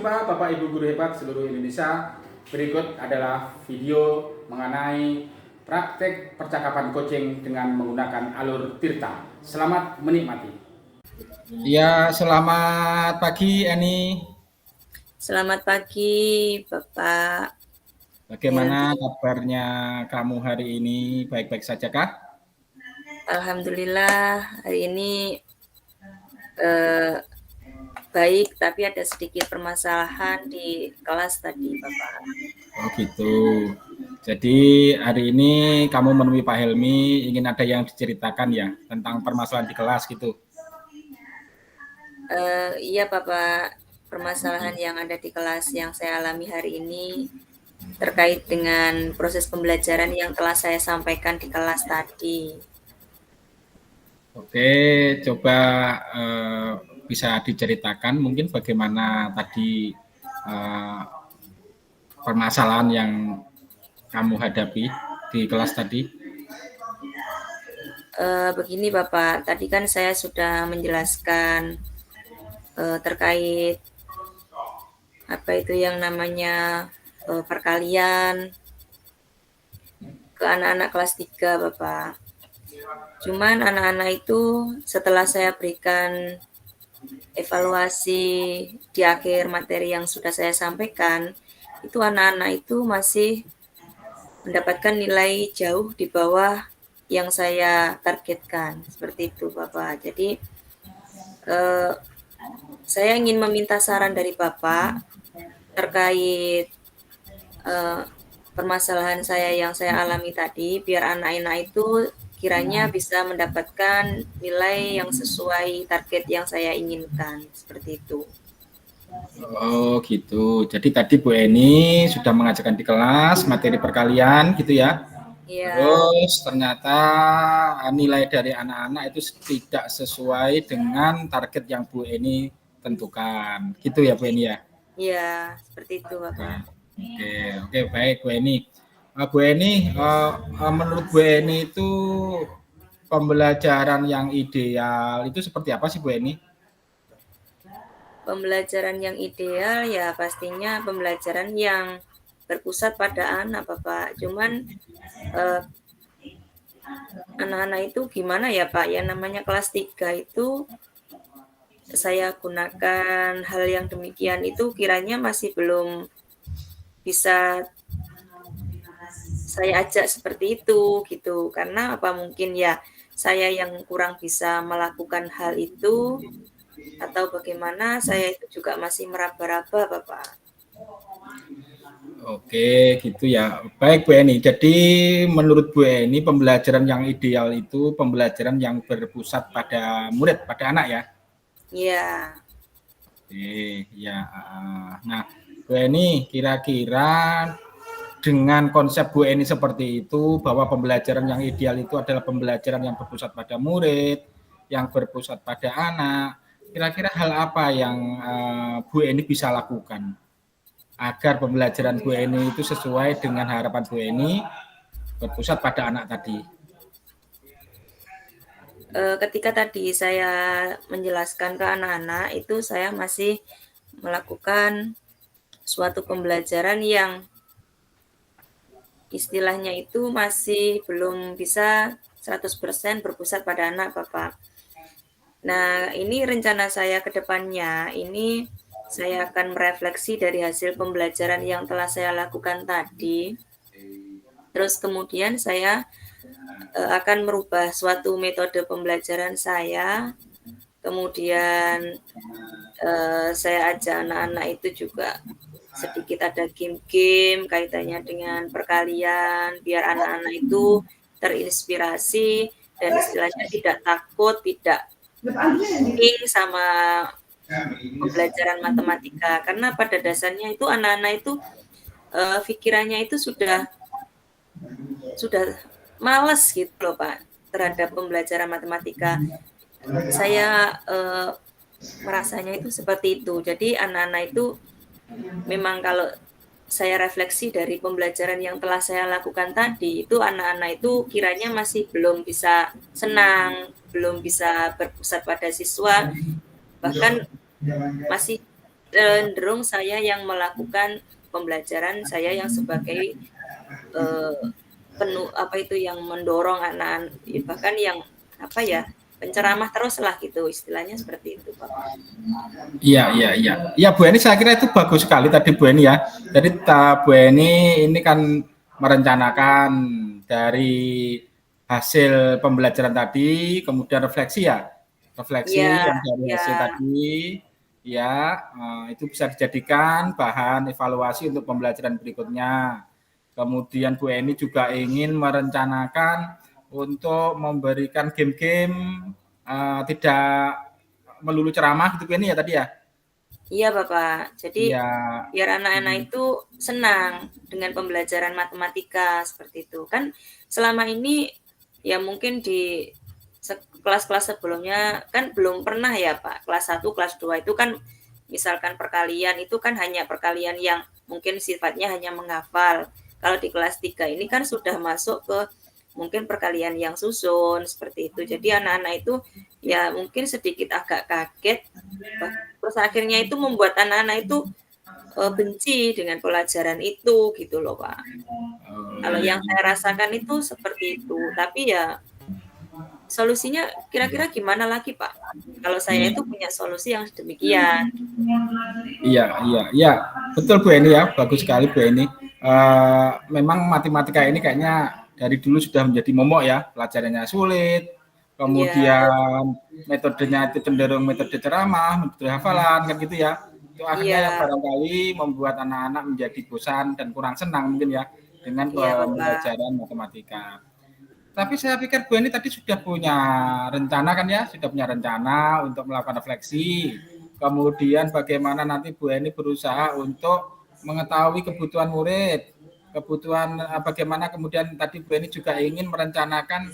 jumpa Bapak Ibu guru hebat seluruh Indonesia. Berikut adalah video mengenai praktek percakapan coaching dengan menggunakan alur Tirta. Selamat menikmati. Ya, selamat pagi Eni. Selamat pagi Bapak. Bagaimana kabarnya kamu hari ini? Baik-baik saja kah? Alhamdulillah hari ini baik, tapi ada sedikit permasalahan di kelas tadi Bapak. Oh gitu. Jadi hari ini kamu menemui Pak Helmi, ingin ada yang diceritakan ya tentang permasalahan di kelas gitu. Iya Bapak, permasalahan yang ada di kelas yang saya alami hari ini terkait dengan proses pembelajaran yang telah saya sampaikan di kelas tadi. Oke, coba bisa diceritakan mungkin bagaimana tadi permasalahan yang kamu hadapi di kelas tadi. Begini Bapak, tadi kan saya sudah menjelaskan terkait apa itu yang namanya perkalian ke anak-anak kelas 3 Bapak. Cuman anak-anak itu setelah saya berikan evaluasi di akhir materi yang sudah saya sampaikan, itu anak-anak itu masih mendapatkan nilai jauh di bawah yang saya targetkan. Seperti itu Bapak. Jadi saya ingin meminta saran dari Bapak terkait permasalahan saya yang saya alami tadi, biar anak-anak itu kiranya bisa mendapatkan nilai yang sesuai target yang saya inginkan, seperti itu. Oh gitu. Jadi tadi Bu Eni sudah mengajarkan di kelas materi perkalian gitu ya. Iya. Terus ternyata nilai dari anak-anak itu tidak sesuai dengan target yang Bu Eni tentukan. Gitu ya Bu Eni ya? Iya, seperti itu Bapak. Oke, baik Bu Eni. Bu Eni, menurut Bu Eni itu pembelajaran yang ideal itu seperti apa sih Bu Eni? Pembelajaran yang ideal ya pastinya pembelajaran yang berpusat pada anak Bapak. Cuman anak-anak itu gimana ya Pak? Yang namanya kelas 3 itu saya gunakan hal yang demikian itu kiranya masih belum bisa saya ajak seperti itu gitu. Karena apa mungkin ya saya yang kurang bisa melakukan hal itu atau bagaimana saya itu juga masih meraba-raba Bapak. Oke, gitu ya. Baik Bu Eni. Jadi menurut Bu Eni pembelajaran yang ideal itu pembelajaran yang berpusat pada murid, pada anak ya? Iya. Oke, ya. Nah, Bu Eni, kira-kira dengan konsep Bu Eni seperti itu, bahwa pembelajaran yang ideal itu adalah pembelajaran yang berpusat pada murid, yang berpusat pada anak, kira-kira hal apa yang Bu Eni bisa lakukan agar pembelajaran Bu Eni itu sesuai dengan harapan Bu Eni, berpusat pada anak tadi? Ketika tadi saya menjelaskan ke anak-anak, itu saya masih melakukan suatu pembelajaran yang istilahnya itu masih belum bisa 100% berpusat pada anak Bapak. Nah, ini rencana saya ke depannya, ini saya akan merefleksi dari hasil pembelajaran yang telah saya lakukan tadi. Terus kemudian saya akan merubah suatu metode pembelajaran saya. Kemudian saya ajak anak-anak itu juga sedikit ada game-game kaitannya dengan perkalian, biar anak-anak itu terinspirasi dan istilahnya tidak takut, tidak ingin sama pembelajaran matematika. Karena pada dasarnya itu anak-anak itu pikirannya itu sudah malas gitu loh Pak terhadap pembelajaran matematika. Saya merasanya itu seperti itu. Jadi anak-anak itu memang kalau saya refleksi dari pembelajaran yang telah saya lakukan tadi, itu anak-anak itu kiranya masih belum bisa senang, belum bisa berpusat pada siswa, bahkan masih cenderung saya yang melakukan pembelajaran, saya yang sebagai yang mendorong anak-anak, bahkan yang penceramah terus lah gitu, istilahnya seperti itu, Bapak. Iya, Bu Eni, saya kira itu bagus sekali tadi Bu Eni ya. Jadi Bu Eni ini kan merencanakan dari hasil pembelajaran tadi, kemudian refleksi yang dari hasil tadi, itu bisa dijadikan bahan evaluasi untuk pembelajaran berikutnya. Kemudian Bu Eni juga ingin merencanakan untuk memberikan game-game tidak melulu ceramah gitu Bu Eni ya tadi ya? Iya Bapak, jadi biar anak-anak itu senang dengan pembelajaran matematika seperti itu. Kan selama ini ya mungkin di kelas-kelas sebelumnya kan belum pernah ya Pak, kelas 1, kelas 2 itu kan misalkan perkalian itu kan hanya perkalian yang mungkin sifatnya hanya menghafal. Kalau di kelas 3 ini kan sudah masuk ke mungkin perkalian yang susun seperti itu. Jadi anak-anak itu ya mungkin sedikit agak kaget. Terus akhirnya itu membuat anak-anak itu benci dengan pelajaran itu gitu loh Pak. Kalau yang saya rasakan itu seperti itu. Tapi ya solusinya kira-kira gimana lagi Pak? Kalau saya itu punya solusi yang demikian. Iya, betul Bu Eni ya, bagus sekali Bu Eni. Memang matematika ini kayaknya dari dulu sudah menjadi momok ya, pelajarannya sulit, kemudian metodenya itu cenderung metode ceramah, metode hafalan kan gitu ya. Itu akhirnya yang barangkali membuat anak-anak menjadi bosan dan kurang senang mungkin ya dengan pembelajaran matematika. Tapi saya pikir Bu Eni tadi sudah punya rencana kan ya, sudah punya rencana untuk melakukan refleksi. Kemudian bagaimana nanti Bu Eni berusaha untuk mengetahui kebutuhan murid, bagaimana kemudian tadi Bu Eni juga ingin merencanakan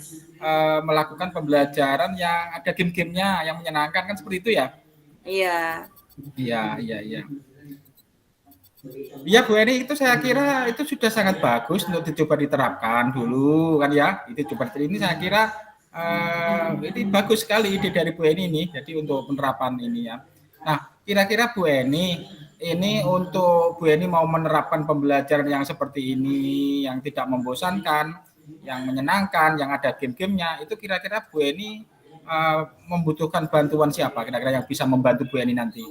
melakukan pembelajaran yang ada game-gamenya yang menyenangkan kan seperti itu ya? Iya. Iya Bu Eni, itu saya kira itu sudah sangat bagus untuk dicoba diterapkan dulu kan ya. Itu coba ini saya kira ini bagus sekali ide dari Bu Eni ini. Jadi untuk penerapan ini ya. Nah, kira-kira Bu Eni ini untuk Bu Eni mau menerapkan pembelajaran yang seperti ini, yang tidak membosankan, yang menyenangkan, yang ada game-gamenya, itu kira-kira Bu Eni membutuhkan bantuan siapa kira-kira yang bisa membantu Bu Eni nanti?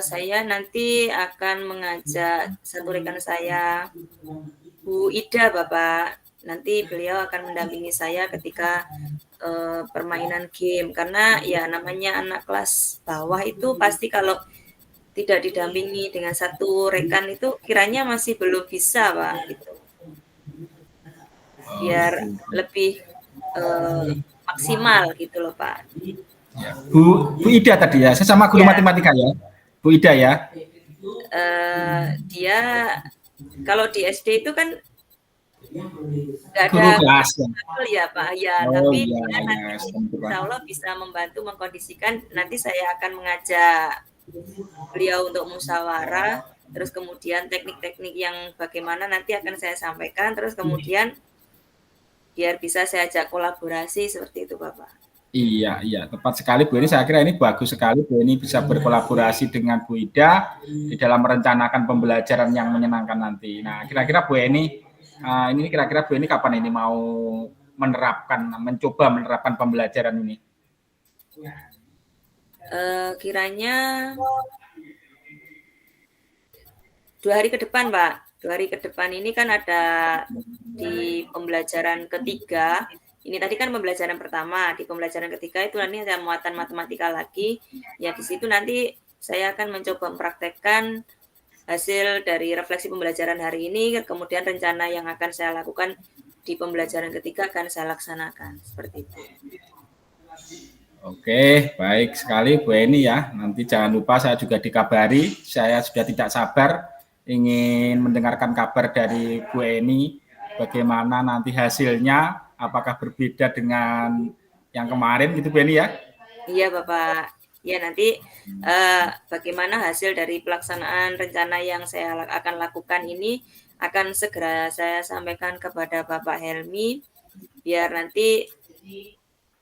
Saya nanti akan mengajak satu rekan saya, Bu Ida Bapak. Nanti beliau akan mendampingi saya ketika permainan game, karena ya namanya anak kelas bawah itu pasti kalau tidak didampingi dengan satu rekan itu kiranya masih belum bisa Pak gitu. Biar lebih maksimal gitu loh Pak. Ya. Bu Ida tadi ya, saya sama guru matematika ya, Bu Ida ya. Dia kalau di SD itu kan nggak guru ada kelas ya Pak ya, tapi dia nanti insya Allah bisa membantu mengkondisikan. Nanti saya akan mengajak beliau untuk musyawarah, terus kemudian teknik-teknik yang bagaimana nanti akan saya sampaikan, terus kemudian biar bisa saya ajak kolaborasi seperti itu Bapak. Iya, tepat sekali Bu Eni. Saya kira ini bagus sekali Bu Eni bisa berkolaborasi dengan Bu Ida di dalam merencanakan pembelajaran yang menyenangkan nanti. Nah, kira-kira Bu Eni, ini kira-kira Bu Eni kapan ini mau mencoba menerapkan pembelajaran ini? Kiranya 2 hari ke depan, Pak. 2 hari ke depan ini kan ada di pembelajaran ketiga. Ini tadi kan pembelajaran pertama, di pembelajaran ketiga itu nanti ada muatan matematika lagi. Ya di situ nanti saya akan mencoba mempraktekkan hasil dari refleksi pembelajaran hari ini, kemudian rencana yang akan saya lakukan di pembelajaran ketiga akan saya laksanakan seperti itu. Oke, baik sekali Bu Eni ya. Nanti jangan lupa saya juga dikabari. Saya sudah tidak sabar ingin mendengarkan kabar dari Bu Eni bagaimana nanti hasilnya. Apakah berbeda dengan yang kemarin gitu Bu Eni ya? Iya Bapak. Ya nanti bagaimana hasil dari pelaksanaan rencana yang saya akan lakukan ini akan segera saya sampaikan kepada Bapak Helmi biar nanti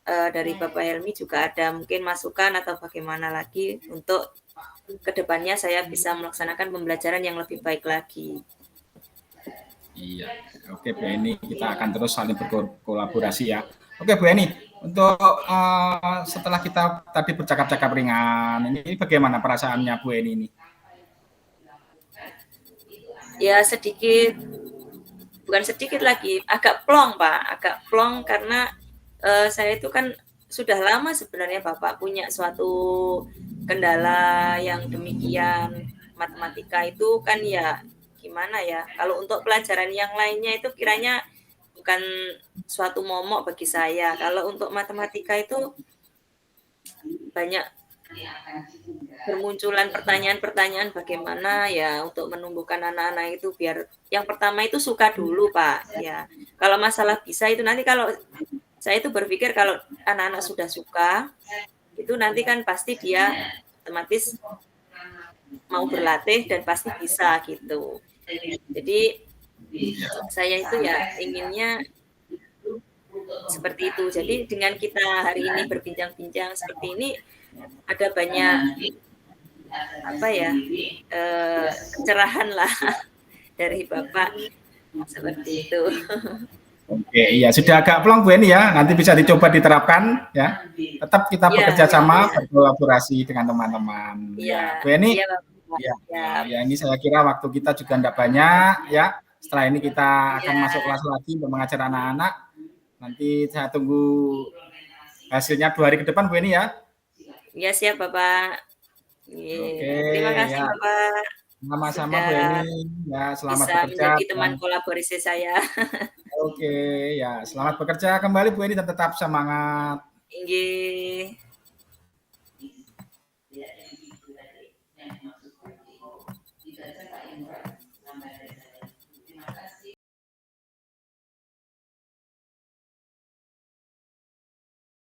dari Bapak Helmi juga ada mungkin masukan atau bagaimana lagi untuk kedepannya saya bisa melaksanakan pembelajaran yang lebih baik lagi. Iya, oke Bu Eni, kita akan terus saling berkolaborasi ya. Oke Bu Eni, untuk setelah kita tadi bercakap-cakap ringan, ini bagaimana perasaannya Bu Eni ini? Ya sedikit, bukan sedikit lagi, agak plong Pak, agak plong karena saya itu kan sudah lama sebenarnya Bapak punya suatu kendala yang demikian. Matematika itu kan ya gimana ya, kalau untuk pelajaran yang lainnya itu kiranya bukan suatu momok bagi saya. Kalau untuk matematika itu banyak bermunculan pertanyaan-pertanyaan bagaimana ya untuk menumbuhkan anak-anak itu biar yang pertama itu suka dulu Pak ya. Kalau masalah bisa itu nanti kalau saya itu berpikir kalau anak-anak sudah suka itu nanti kan pasti dia otomatis mau berlatih dan pasti bisa gitu. Jadi saya itu ya inginnya seperti itu. Jadi dengan kita hari ini berbincang-bincang seperti ini ada banyak apa ya kecerahan lah dari Bapak seperti itu. Oke, iya sudah agak plong Bu Eni ya, nanti bisa dicoba diterapkan ya. Tetap kita bekerja sama, berkolaborasi dengan teman-teman. Ya, Bu Eni. Ya, ini saya kira waktu kita juga tidak banyak ya. Setelah ini kita akan masuk kelas lagi untuk mengajar anak-anak. Nanti saya tunggu hasilnya 2 hari ke depan Bu Eni ya. Ya siap Bapak. Oke, terima kasih ya. Bapak. Sama-sama Bu Eni. Ya, selamat bisa bekerja. Menjadi teman kolaborasi saya. Oke, ya selamat bekerja kembali Bu Eni dan tetap semangat. Inggih.